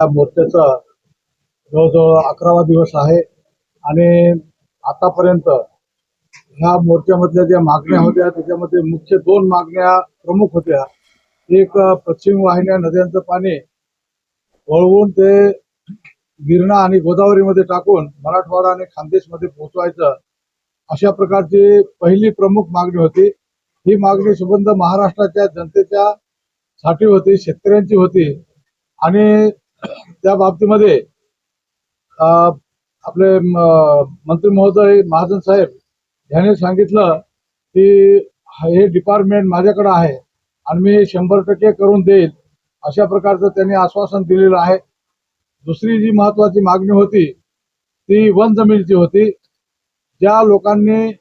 या मोर्चाचा जवळजवळ 11वा दिवस आहे आणि आतापर्यंत ह्या मोर्चामधल्या ज्या मागण्या होत्या त्याच्यामध्ये मुख्य दोन मागण्या प्रमुख होत्या. एक पश्चिम वाहिन्या नद्यांचं पाणी वळवून ते गिरणा आणि गोदावरीमध्ये टाकून मराठवाडा आणि खानदेशमध्ये पोहोचवायचं, अशा प्रकारची पहिली प्रमुख मागणी होती. ही मागणी संबंध महाराष्ट्राच्या जनतेच्या साठी होती, शेतकऱ्यांची होती आणि त्या बाबतीमध्ये आपले मंत्री महोदय महाजन साहेब यांनी सांगितलं की हे डिपार्टमेंट माझ्याकडे आहे आणि मी 100% करून देईल, अशा प्रकारचं त्यांनी आश्वासन दिलेलं आहे. दुसरी जी महत्वाची मागणी होती ती वन जमिनीची होती. ज्या लोकांनी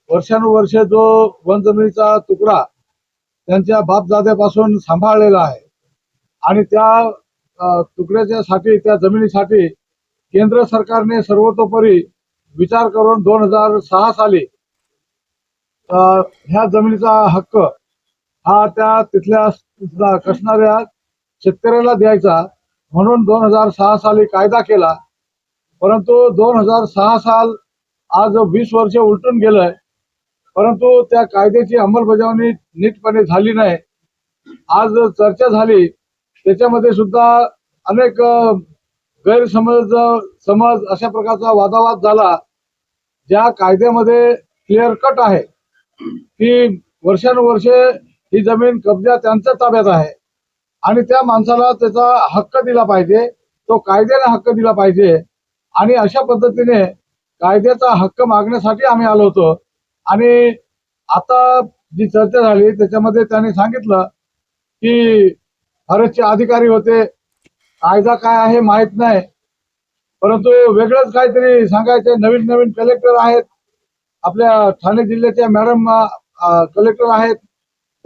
वर्षानुवर्ष जो वन जमिनीचा तुकडा त्यांच्या बापदाद्यापासून सांभाळलेला आहे आणि त्या तुकड्याच्यासाठी, त्या जमिनीसाठी केंद्र सरकारने सर्वतोपरी विचार करून 2006 साली ह्या जमिनीचा हक्क हा त्या तिथल्या कसणाऱ्या शेतकऱ्याला द्यायचा म्हणून 2006 साली कायदा केला. परंतु 2006 साल आज 20 वर्ष उलटून गेलंय, परंतु त्या कायद्याची अंमलबजावणी नीटपणे झाली नाही. आज चर्चा झाली, त्याच्यामध्ये सुद्धा अनेक गैरसमज अशा प्रकारचा वादावाद झाला. ज्या कायद्यामध्ये क्लिअर कट आहे की वर्षानुवर्षे ही जमीन कब्जा त्यांच्या ताब्यात आहे आणि त्या माणसाला त्याचा हक्क दिला पाहिजे, तो कायद्याने हक्क दिला पाहिजे. आणि अशा पद्धतीने कायद्याचा हक्क मागण्यासाठी आम्ही आलो होतो. आणि आता जी चर्चा झाली त्याच्यामध्ये त्यांनी सांगितलं की बरेचसे अधिकारी होते, कायदा काय आहे माहित नाही, परंतु वेगळंच काहीतरी सांगायचे. नवीन नवीन कलेक्टर आहेत, आपल्या ठाणे जिल्ह्याच्या मॅडम कलेक्टर आहेत,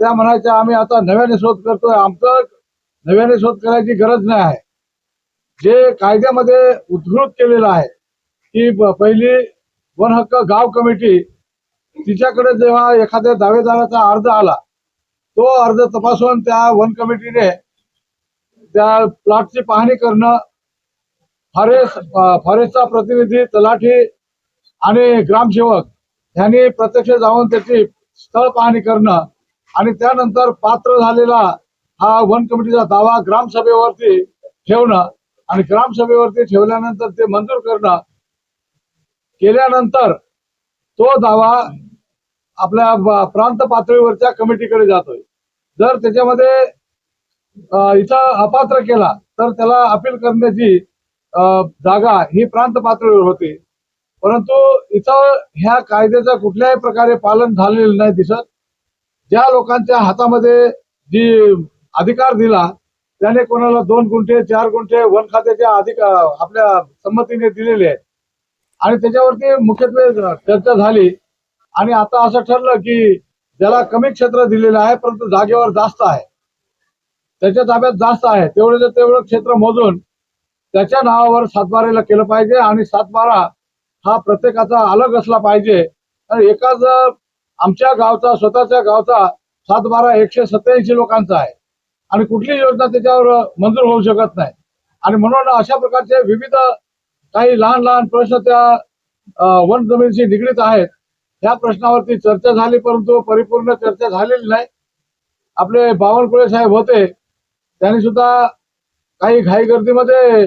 त्या म्हणायच्या आम्ही आता नव्याने शोध करतोय. आमचं नव्याने शोध करायची गरज नाही आहे. जे कायद्यामध्ये उद्धृत केलेलं आहे की पहिली वन हक्क गाव कमिटी, तिच्याकडे जेव्हा एखाद्या दावेदाराचा अर्ज आला, तो अर्ज तपासून त्या वन कमिटीने त्या प्लॉटची पाहणी करणं, फॉरेस्टचा प्रतिनिधी, तलाठी आणि ग्रामसेवक यांनी प्रत्यक्ष जाऊन त्याची स्थळ पाहणी करणं आणि त्यानंतर पात्र झालेला हा वन कमिटीचा दावा ग्रामसभेवरती ठेवणं आणि ग्रामसभेवरती ठेवल्यानंतर ते मंजूर करणं, केल्यानंतर तो दावा आपल्या प्रांत पातळीवरच्या कमिटीकडे जातोय. जर त्याच्यामध्ये इथं अपात्र केला तर त्याला अपील करण्याची जागा ही प्रांत पातळीवर होती. परंतु इथं ह्या कायद्याचं कुठल्याही प्रकारे पालन झालेलं नाही दिसत. ज्या लोकांच्या हातामध्ये जी अधिकार दिला त्याने कोणाला 2 गुंठे 4 गुंठे वन खात्याच्या आपल्या संमतीने दिलेले आहेत आणि त्याच्यावरती मुख्यत्वे चर्चा झाली. आणि आता असं ठरलं की ज्याला कमी क्षेत्र दिलेलं आहे परंतु जागेवर जास्त आहे, त्याच्या ताब्यात जास्त आहे, तेवढं क्षेत्र मोजून त्याच्या नावावर सातबाराला केलं पाहिजे आणि सातबारा हा प्रत्येकाचा अलग असला पाहिजे. आणि एकाच आमच्या गावचा, स्वतःच्या गावचा सातबारा 187 लोकांचा आहे आणि कुठली योजना त्याच्यावर मंजूर होऊ शकत नाही. आणि म्हणून अशा प्रकारचे विविध काही लहान लहान प्रश्न त्या वन जमिनीशी निगडीत आहेत. या प्रश्नावरती चर्चा झाली, परंतु परिपूर्ण चर्चा झालेली नाही. आपले बावनकुळे साहेब होते, त्यांनी सुद्धा काही घाईगर्दीमध्ये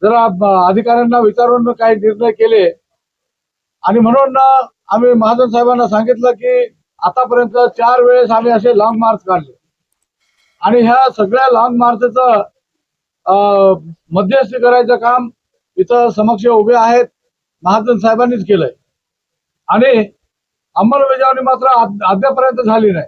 जरा अधिकाऱ्यांना विचारून काही निर्णय केले आणि म्हणून आम्ही महाजन साहेबांना सांगितलं की आतापर्यंत 4 वेळेस आम्ही असे लॉंग मार्च काढले आणि ह्या सगळ्या लॉंग मार्चचं मध्यस्थी करायचं काम इथं समक्ष उभे आहेत महाजन साहेबांनीच केलंय आणि अंमलबजावणी मात्र अद्यापर्यंत झाली नाही.